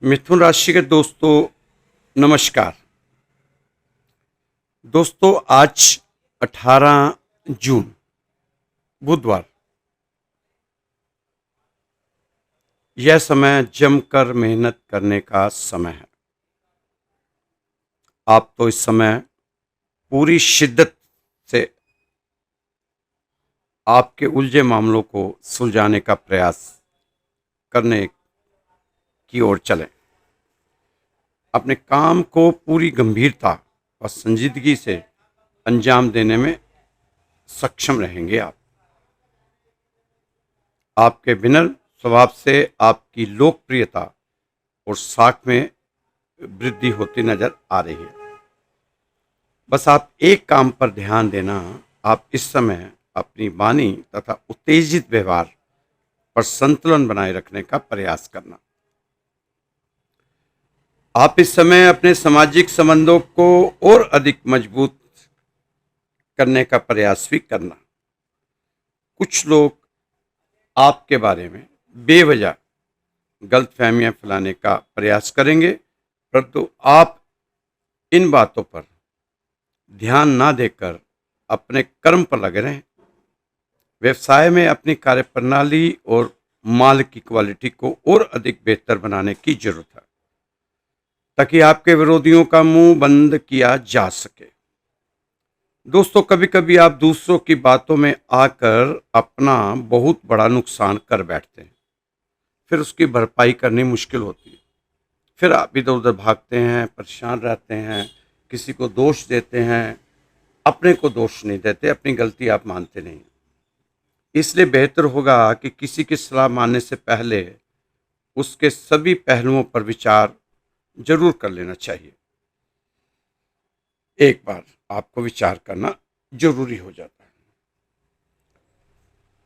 मिथुन राशि के दोस्तों, नमस्कार। दोस्तों, आज 18 जून बुधवार, यह समय जमकर मेहनत करने का समय है। आप तो इस समय पूरी शिद्दत से आपके उलझे मामलों को सुलझाने का प्रयास करने की ओर चलें। अपने काम को पूरी गंभीरता और संजीदगी से अंजाम देने में सक्षम रहेंगे। आपके विनम्र स्वभाव से आपकी लोकप्रियता और साख में वृद्धि होती नजर आ रही है। बस आप एक काम पर ध्यान देना, आप इस समय अपनी वाणी तथा उत्तेजित व्यवहार पर संतुलन बनाए रखने का प्रयास करना। आप इस समय अपने सामाजिक संबंधों को और अधिक मजबूत करने का प्रयास भी करना। कुछ लोग आपके बारे में बेवजह गलतफहमियां फैलाने का प्रयास करेंगे, परंतु आप इन बातों पर ध्यान ना देकर अपने कर्म पर लगे रहें। व्यवसाय में अपनी कार्यप्रणाली और माल की क्वालिटी को और अधिक बेहतर बनाने की जरूरत है, ताकि आपके विरोधियों का मुंह बंद किया जा सके। दोस्तों, कभी कभी आप दूसरों की बातों में आकर अपना बहुत बड़ा नुकसान कर बैठते हैं, फिर उसकी भरपाई करनी मुश्किल होती है। फिर आप इधर उधर भागते हैं, परेशान रहते हैं, किसी को दोष देते हैं, अपने को दोष नहीं देते, अपनी गलती आप मानते नहीं। इसलिए बेहतर होगा कि किसी की सलाह मानने से पहले उसके सभी पहलुओं पर विचार जरूर कर लेना चाहिए। एक बार आपको विचार करना जरूरी हो जाता है।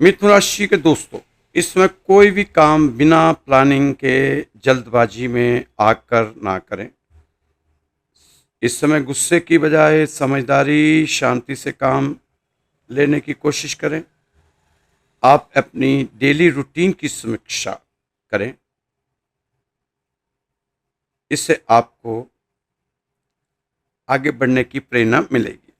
मिथुन राशि के दोस्तों, इसमें कोई भी काम बिना प्लानिंग के जल्दबाजी में आकर ना करें। इस समय गुस्से की बजाय समझदारी शांति से काम लेने की कोशिश करें। आप अपनी डेली रूटीन की समीक्षा करें, इससे आपको आगे बढ़ने की प्रेरणा मिलेगी।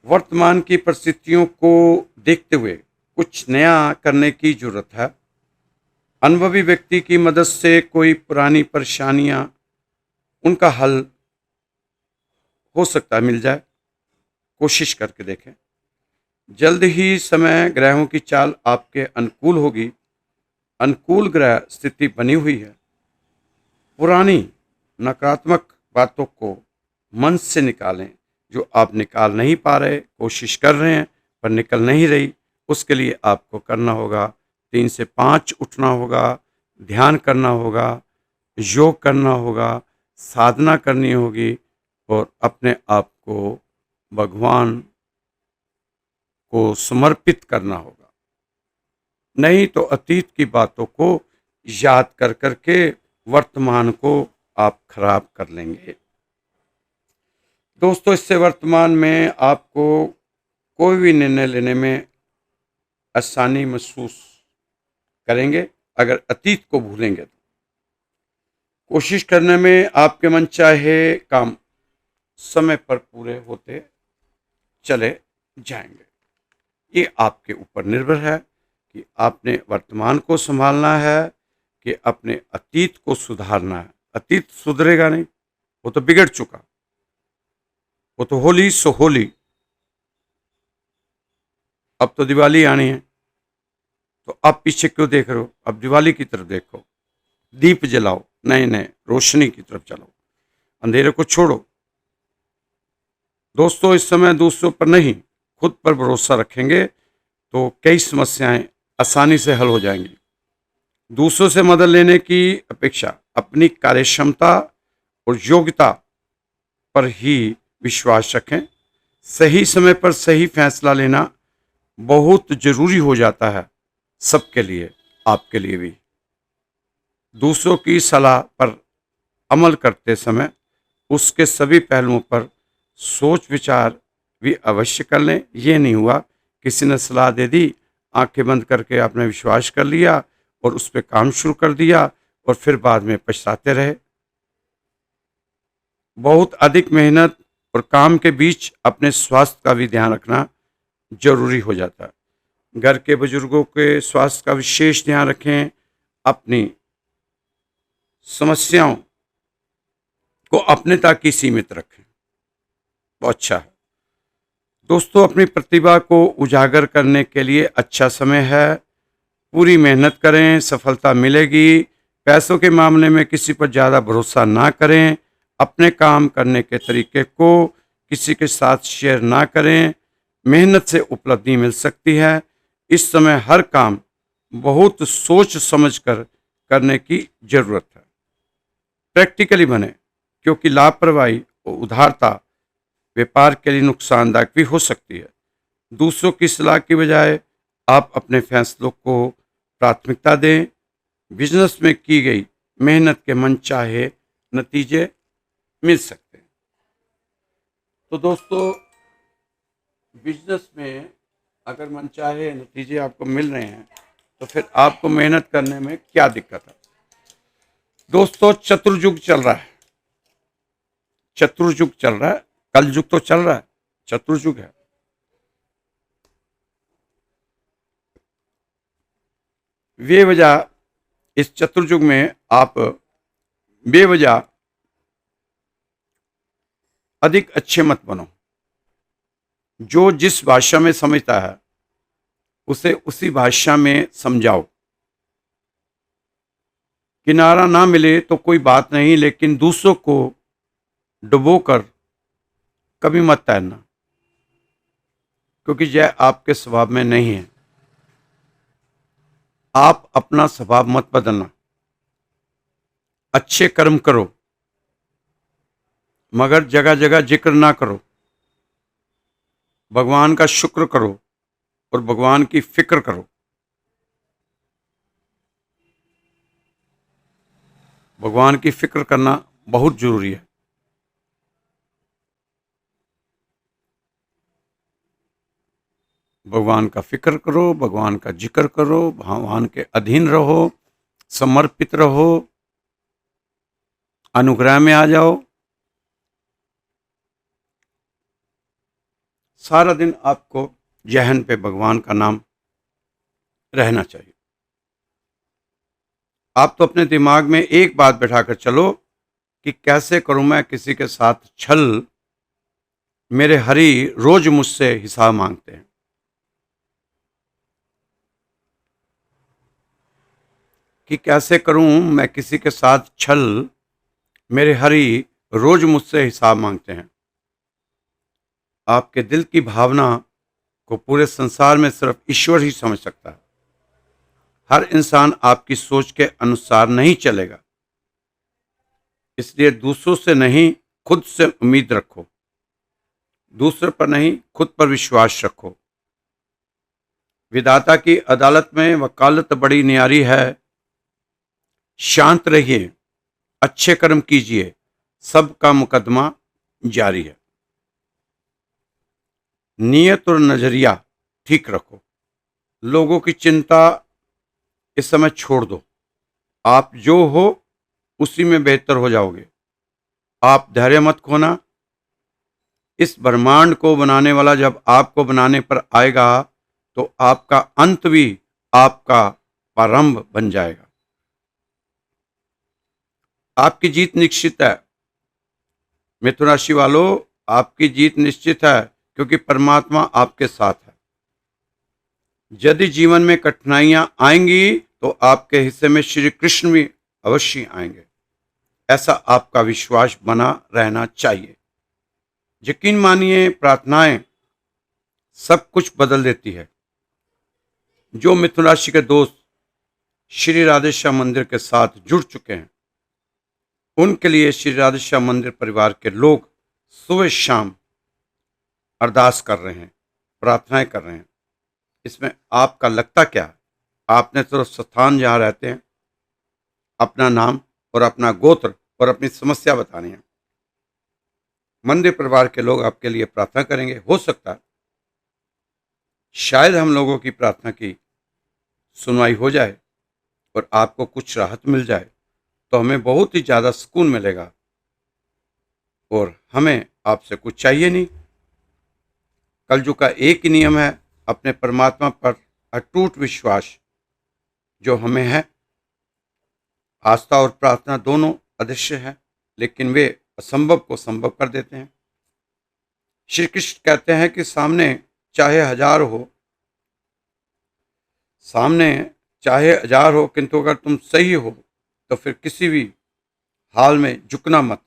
वर्तमान की परिस्थितियों को देखते हुए कुछ नया करने की जरूरत है। अनुभवी व्यक्ति की मदद से कोई पुरानी परेशानियां उनका हल हो सकता है मिल जाए, कोशिश करके देखें। जल्द ही समय ग्रहों की चाल आपके अनुकूल होगी। अनुकूल ग्रह स्थिति बनी हुई है। पुरानी नकारात्मक बातों को मन से निकालें। जो आप निकाल नहीं पा रहे, कोशिश कर रहे हैं पर निकल नहीं रही, उसके लिए आपको करना होगा 3 से 5 उठना होगा, ध्यान करना होगा, योग करना होगा, साधना करनी होगी और अपने आप को भगवान को समर्पित करना होगा। नहीं तो अतीत की बातों को याद कर करके वर्तमान को आप खराब कर लेंगे। दोस्तों, इससे वर्तमान में आपको कोई भी निर्णय लेने में आसानी महसूस करेंगे। अगर अतीत को भूलेंगे तो कोशिश करने में आपके मन चाहे काम समय पर पूरे होते चले जाएंगे। ये आपके ऊपर निर्भर है कि आपने वर्तमान को संभालना है कि अपने अतीत को सुधारना है। अतीत सुधरेगा नहीं, वो तो बिगड़ चुका। वो तो होली सो होली। अब तो दिवाली आनी है, तो अब पीछे क्यों देख रहे हो? अब दिवाली की तरफ देखो, दीप जलाओ, नए नए रोशनी की तरफ चलो, अंधेरे को छोड़ो। दोस्तों, इस समय दूसरों पर नहीं, खुद पर भरोसा रखेंगे तो कई समस्याएं आसानी से हल हो जाएंगी। दूसरों से मदद लेने की अपेक्षा अपनी कार्यक्षमता और योग्यता पर ही विश्वास रखें। सही समय पर सही फैसला लेना बहुत जरूरी हो जाता है, सबके लिए, आपके लिए भी। दूसरों की सलाह पर अमल करते समय उसके सभी पहलुओं पर सोच विचार भी अवश्य कर लें। ये नहीं हुआ किसी ने सलाह दे दी, आंखें बंद करके आपने विश्वास कर लिया और उस पर काम शुरू कर दिया और फिर बाद में पछताते रहे। बहुत अधिक मेहनत और काम के बीच अपने स्वास्थ्य का भी ध्यान रखना जरूरी हो जाता है। घर के बुजुर्गों के स्वास्थ्य का विशेष ध्यान रखें। अपनी समस्याओं को अपने तक ही सीमित रखें। बहुत अच्छा है दोस्तों, अपनी प्रतिभा को उजागर करने के लिए अच्छा समय है। पूरी मेहनत करें, सफलता मिलेगी। पैसों के मामले में किसी पर ज़्यादा भरोसा ना करें। अपने काम करने के तरीके को किसी के साथ शेयर ना करें। मेहनत से उपलब्धि मिल सकती है। इस समय हर काम बहुत सोच समझकर करने की जरूरत है। प्रैक्टिकली बने, क्योंकि लापरवाही और उदारता व्यापार के लिए नुकसानदायक भी हो सकती है। दूसरों की सलाह की बजाय आप अपने फैसलों को प्राथमिकता दें। बिजनेस में की गई मेहनत के मनचाहे नतीजे मिल सकते हैं। तो दोस्तों, बिजनेस में अगर मनचाहे नतीजे आपको मिल रहे हैं तो फिर आपको मेहनत करने में क्या दिक्कत है। दोस्तों, चतुर्युग चल रहा है। चतुर्युग चल रहा है, कल युग तो चल रहा है, चतुर्युग है। बेवजह इस चतुर्युग में आप बेवजह अधिक अच्छे मत बनो। जो जिस भाषा में समझता है उसे उसी भाषा में समझाओ। किनारा ना मिले तो कोई बात नहीं, लेकिन दूसरों को डुबोकर कभी मत तैरना, क्योंकि यह आपके स्वभाव में नहीं है। आप अपना स्वभाव मत बदलना। अच्छे कर्म करो, मगर जगह जगह जिक्र ना करो। भगवान का शुक्र करो और भगवान की फिक्र करो। भगवान की फिक्र करना बहुत जरूरी है। भगवान का फिक्र करो, भगवान का जिक्र करो, भगवान के अधीन रहो, समर्पित रहो, अनुग्रह में आ जाओ। सारा दिन आपको जहन पे भगवान का नाम रहना चाहिए। आप तो अपने दिमाग में एक बात बैठाकर चलो कि कैसे करूं मैं किसी के साथ छल। मेरे हरि रोज मुझसे हिसाब मांगते हैं। कि कैसे करूं मैं किसी के साथ छल। मेरे हरि रोज मुझसे हिसाब मांगते हैं। आपके दिल की भावना को पूरे संसार में सिर्फ ईश्वर ही समझ सकता है। हर इंसान आपकी सोच के अनुसार नहीं चलेगा। इसलिए दूसरों से नहीं, खुद से उम्मीद रखो। दूसरे पर नहीं, खुद पर विश्वास रखो। विधाता की अदालत में वकालत बड़ी न्यारी है। शांत रहिए, अच्छे कर्म कीजिए, सबका मुकदमा जारी है। नियत और नजरिया ठीक रखो। लोगों की चिंता इस समय छोड़ दो। आप जो हो उसी में बेहतर हो जाओगे। आप धैर्य मत खोना। इस ब्रह्मांड को बनाने वाला जब आपको बनाने पर आएगा तो आपका अंत भी आपका प्रारंभ बन जाएगा। आपकी जीत निश्चित है। मिथुन राशि वालों, आपकी जीत निश्चित है, क्योंकि परमात्मा आपके साथ है। यदि जीवन में कठिनाइयां आएंगी तो आपके हिस्से में श्री कृष्ण भी अवश्य आएंगे। ऐसा आपका विश्वास बना रहना चाहिए। यकीन मानिए, प्रार्थनाएं सब कुछ बदल देती है। जो मिथुन राशि के दोस्त श्री राधेश्याम मंदिर के साथ जुड़ चुके हैं, उनके लिए श्री राधेश्याम मंदिर परिवार के लोग सुबह शाम अरदास कर रहे हैं, प्रार्थनाएं कर रहे हैं। इसमें आपका लगता क्या है? आपने तो स्थान जहां रहते हैं, अपना नाम और अपना गोत्र और अपनी समस्या बतानी है। मंदिर परिवार के लोग आपके लिए प्रार्थना करेंगे। हो सकता है शायद हम लोगों की प्रार्थना की सुनवाई हो जाए और आपको कुछ राहत मिल जाए। तो हमें बहुत ही ज़्यादा सुकून मिलेगा और हमें आपसे कुछ चाहिए नहीं। कलयुग का एक ही नियम है, अपने परमात्मा पर अटूट विश्वास जो हमें है। आस्था और प्रार्थना दोनों अदृश्य है, लेकिन वे असंभव को संभव कर देते हैं। श्री कृष्ण कहते हैं कि सामने चाहे हजार हो, किंतु अगर तुम सही हो तो फिर किसी भी हाल में झुकना मत,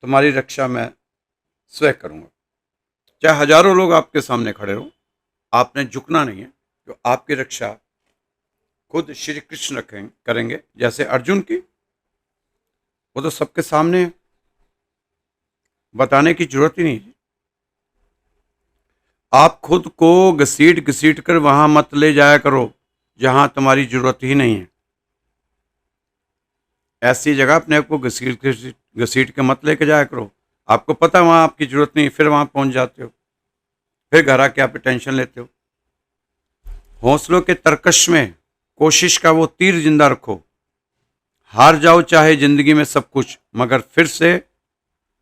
तुम्हारी रक्षा मैं स्वयं करूंगा। चाहे हजारों लोग आपके सामने खड़े हो, आपने झुकना नहीं है। जो आपकी रक्षा खुद श्री कृष्ण करेंगे, जैसे अर्जुन की, वो तो सबके सामने है, बताने की जरूरत ही नहीं। आप खुद को घसीट घसीट कर वहां मत ले जाया करो जहां तुम्हारी जरूरत ही नहीं है। ऐसी जगह अपने आप को घसीट घसीट के मत लेके जाया करो। आपको पता है वहां आपकी जरूरत नहीं, फिर वहां पहुंच जाते हो, फिर घर आके आप टेंशन लेते हो। हौसलों के तरकश में कोशिश का वो तीर जिंदा रखो। हार जाओ चाहे जिंदगी में सब कुछ, मगर फिर से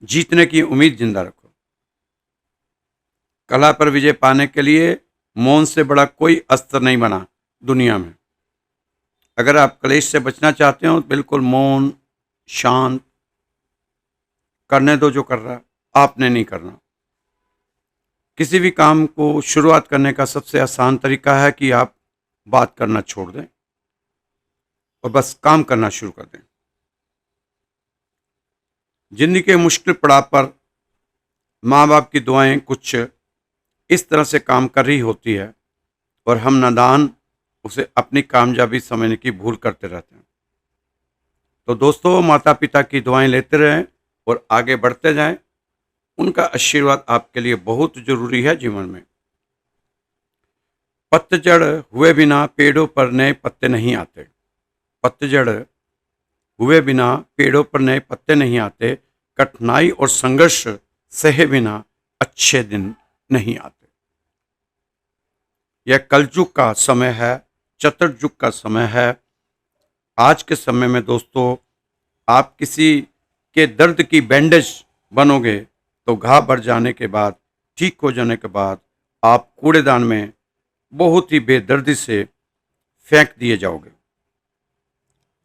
जीतने की उम्मीद जिंदा रखो। कला पर विजय पाने के लिए मौन से बड़ा कोई अस्त्र नहीं बना दुनिया में। अगर आप क्लेश से बचना चाहते हो, बिल्कुल मौन शांत करने दो जो कर रहा, आपने नहीं करना। किसी भी काम को शुरुआत करने का सबसे आसान तरीका है कि आप बात करना छोड़ दें और बस काम करना शुरू कर दें। जिंदगी के मुश्किल पड़ाव पर माँ बाप की दुआएं कुछ इस तरह से काम कर रही होती है और हम नादान उसे अपनी कामयाबी समझने की भूल करते रहते हैं। तो दोस्तों, माता पिता की दुआएं लेते रहें और आगे बढ़ते जाएं। उनका आशीर्वाद आपके लिए बहुत जरूरी है जीवन में। पतझड़ हुए बिना पेड़ों पर नए पत्ते नहीं आते। पतझड़ हुए बिना पेड़ों पर नए पत्ते नहीं आते। कठिनाई और संघर्ष सहे बिना अच्छे दिन नहीं आते। यह कलयुग का समय है, चतुर्युग का समय है। आज के समय में दोस्तों, आप किसी के दर्द की बैंडेज बनोगे तो घाव भर जाने के बाद, ठीक हो जाने के बाद आप कूड़ेदान में बहुत ही बेदर्दी से फेंक दिए जाओगे।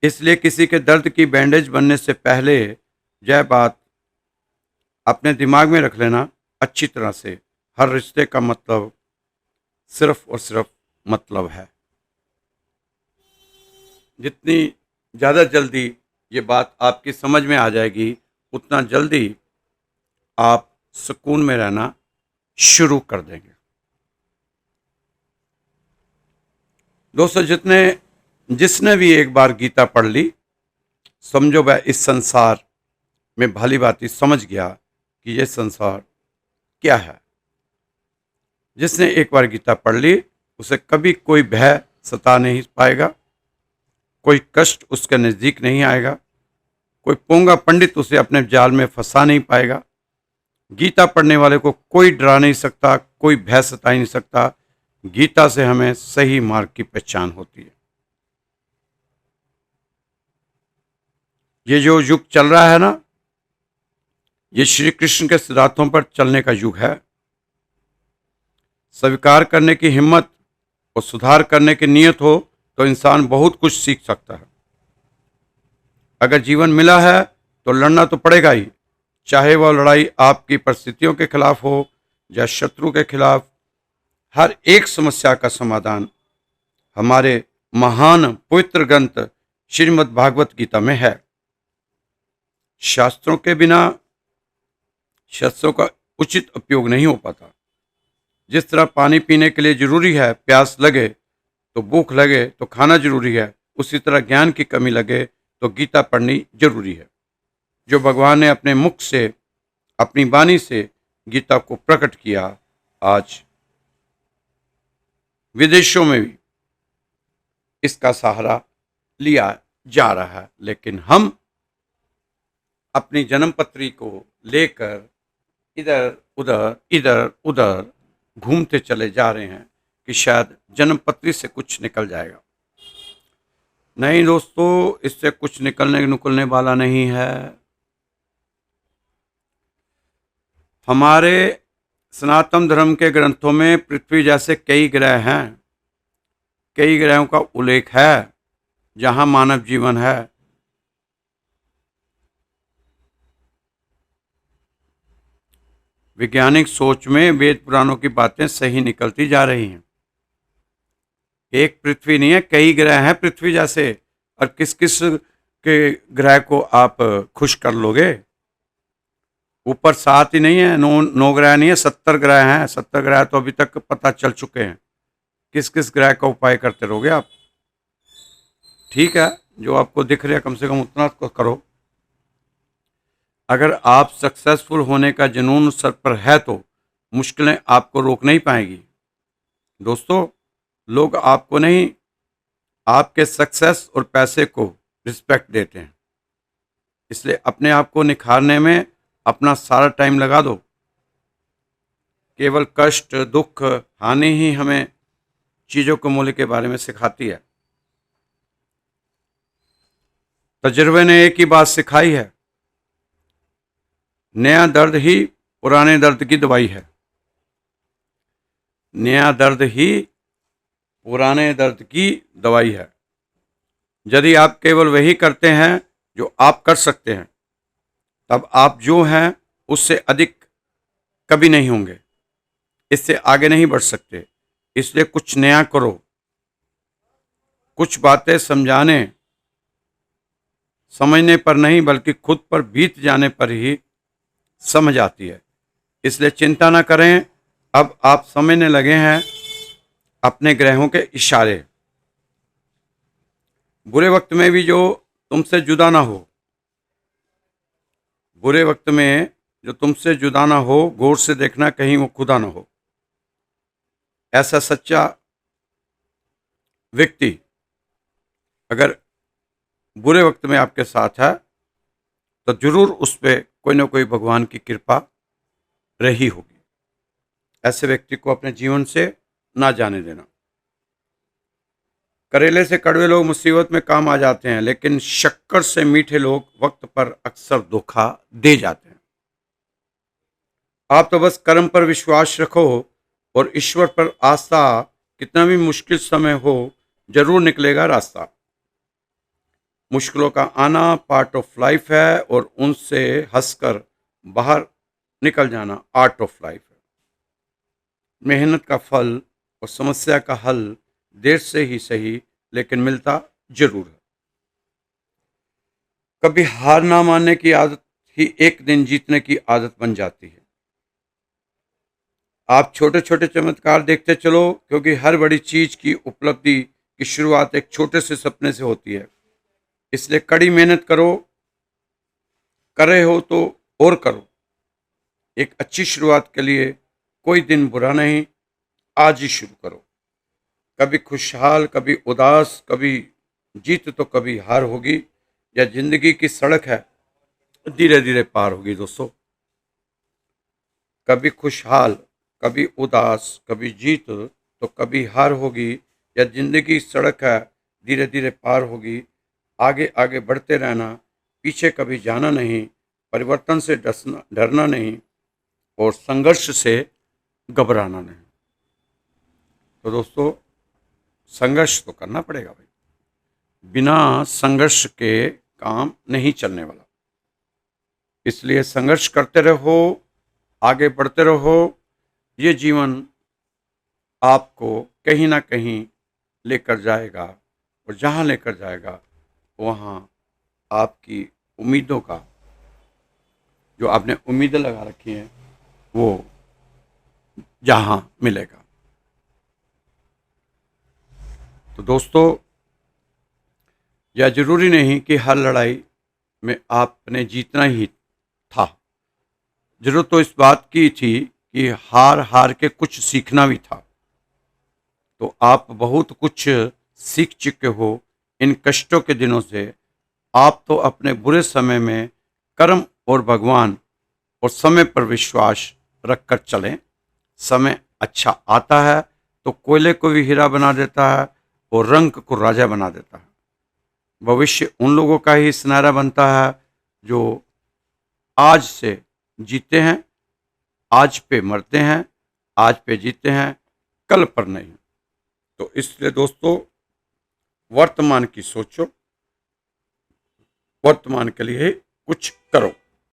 इसलिए किसी के दर्द की बैंडेज बनने से पहले यह बात अपने दिमाग में रख लेना अच्छी तरह से, हर रिश्ते का मतलब सिर्फ और सिर्फ मतलब है। जितनी ज़्यादा जल्दी ये बात आपकी समझ में आ जाएगी, उतना जल्दी आप सुकून में रहना शुरू कर देंगे। दोस्तों, जिसने भी एक बार गीता पढ़ ली, समझो वह इस संसार में भली भांति समझ गया कि यह संसार क्या है। जिसने एक बार गीता पढ़ ली, उसे कभी कोई भय सता नहीं पाएगा, कोई कष्ट उसके नज़दीक नहीं आएगा, कोई पोंगा पंडित उसे अपने जाल में फंसा नहीं पाएगा। गीता पढ़ने वाले को कोई डरा नहीं सकता, कोई भय सता ही नहीं सकता। गीता से हमें सही मार्ग की पहचान होती है। ये जो युग चल रहा है ना, ये श्री कृष्ण के सिद्धांतों पर चलने का युग है। स्वीकार करने की हिम्मत और सुधार करने की नीयत हो तो इंसान बहुत कुछ सीख सकता है। अगर जीवन मिला है तो लड़ना तो पड़ेगा ही, चाहे वह लड़ाई आपकी परिस्थितियों के खिलाफ हो या शत्रु के खिलाफ। हर एक समस्या का समाधान हमारे महान पवित्र ग्रंथ श्रीमद् भागवत गीता में है। शास्त्रों के बिना शस्त्रों का उचित उपयोग नहीं हो पाता। जिस तरह पानी पीने के लिए जरूरी है, प्यास लगे तो भूख लगे तो खाना जरूरी है, उसी तरह ज्ञान की कमी लगे तो गीता पढ़नी जरूरी है। जो भगवान ने अपने मुख से, अपनी वाणी से गीता को प्रकट किया, आज विदेशों में भी इसका सहारा लिया जा रहा है। लेकिन हम अपनी जन्मपत्री को लेकर इधर उधर घूमते चले जा रहे हैं कि शायद जन्मपत्री से कुछ निकल जाएगा। नहीं दोस्तों, इससे कुछ निकलने वाला नहीं है। हमारे सनातन धर्म के ग्रंथों में पृथ्वी जैसे कई ग्रह हैं, कई ग्रहों का उल्लेख है जहां मानव जीवन है। वैज्ञानिक सोच में वेद पुराणों की बातें सही निकलती जा रही हैं। एक पृथ्वी नहीं है, कई ग्रह हैं पृथ्वी जैसे। और किस किस के ग्रह को आप खुश कर लोगे? ऊपर 7 ही नहीं है, 9 ग्रह नहीं है, 70 ग्रह हैं। 70 ग्रह तो अभी तक पता चल चुके हैं। किस किस ग्रह का उपाय करते रहोगे आप? ठीक है, जो आपको दिख रहा है कम से कम उतना तो करो। अगर आप सक्सेसफुल होने का जुनून सर पर है तो मुश्किलें आपको रोक नहीं पाएगी। दोस्तों, लोग आपको नहीं, आपके सक्सेस और पैसे को रिस्पेक्ट देते हैं। इसलिए अपने आप को निखारने में अपना सारा टाइम लगा दो। केवल कष्ट, दुख, हानि ही हमें चीज़ों के मूल्य के बारे में सिखाती है। तजुर्बे ने एक ही बात सिखाई है, नया दर्द ही पुराने दर्द की दवाई है। नया दर्द ही पुराने दर्द की दवाई है। यदि आप केवल वही करते हैं जो आप कर सकते हैं, तब आप जो हैं उससे अधिक कभी नहीं होंगे, इससे आगे नहीं बढ़ सकते। इसलिए कुछ नया करो। कुछ बातें समझने पर नहीं बल्कि खुद पर बीत जाने पर ही समझ आती है। इसलिए चिंता न करें, अब आप समझने लगे हैं अपने ग्रहों के इशारे। बुरे वक्त में भी जो तुमसे जुदा ना हो, बुरे वक्त में जो तुमसे जुदा ना हो, गौर से देखना कहीं वो खुदा ना हो। ऐसा सच्चा व्यक्ति अगर बुरे वक्त में आपके साथ है तो जरूर उस पर कोई ना कोई भगवान की कृपा रही होगी। ऐसे व्यक्ति को अपने जीवन से ना जाने देना। करेले से कड़वे लोग मुसीबत में काम आ जाते हैं, लेकिन शक्कर से मीठे लोग वक्त पर अक्सर धोखा दे जाते हैं। आप तो बस कर्म पर विश्वास रखो और ईश्वर पर आस्था। कितना भी मुश्किल समय हो, जरूर निकलेगा रास्ता। मुश्किलों का आना पार्ट ऑफ लाइफ है और उनसे हंसकर बाहर निकल जाना आर्ट ऑफ लाइफ है। मेहनत का फल और समस्या का हल देर से ही सही, लेकिन मिलता जरूर है। कभी हार ना मानने की आदत ही एक दिन जीतने की आदत बन जाती है। आप छोटे छोटे चमत्कार देखते चलो, क्योंकि हर बड़ी चीज की उपलब्धि की शुरुआत एक छोटे से सपने से होती है। इसलिए कड़ी मेहनत करो, कर रहे हो तो और करो। एक अच्छी शुरुआत के लिए कोई दिन बुरा नहीं, आज ही शुरू करो। कभी खुशहाल, कभी उदास, कभी जीत तो कभी हार होगी। यह जिंदगी की सड़क है, धीरे धीरे पार होगी दोस्तों। कभी खुशहाल, कभी उदास, कभी जीत तो कभी हार होगी। यह जिंदगी की सड़क है, धीरे धीरे पार होगी। आगे आगे बढ़ते रहना, पीछे कभी जाना नहीं। परिवर्तन से डरना नहीं और संघर्ष से घबराना नहीं। तो दोस्तों, संघर्ष तो करना पड़ेगा भाई। बिना संघर्ष के काम नहीं चलने वाला। इसलिए संघर्ष करते रहो, आगे बढ़ते रहो। ये जीवन आपको कहीं ना कहीं लेकर जाएगा, और जहाँ लेकर जाएगा वहाँ आपकी उम्मीदों का, जो आपने उम्मीदें लगा रखी हैं, वो जहाँ मिलेगा। तो दोस्तों, यह जरूरी नहीं कि हर लड़ाई में आपने जीतना ही था। जरूरत तो इस बात की थी कि हार हार के कुछ सीखना भी था। तो आप बहुत कुछ सीख चुके हो इन कष्टों के दिनों से। आप तो अपने बुरे समय में कर्म और भगवान और समय पर विश्वास रखकर चलें। समय अच्छा आता है तो कोयले को भी हीरा बना देता है और रंग को राजा बना देता है। भविष्य उन लोगों का ही सुनहरा बनता है जो आज से जीते हैं, आज पे मरते हैं, आज पे जीते हैं, कल पर नहीं। तो इसलिए दोस्तों, वर्तमान की सोचो, वर्तमान के लिए कुछ करो।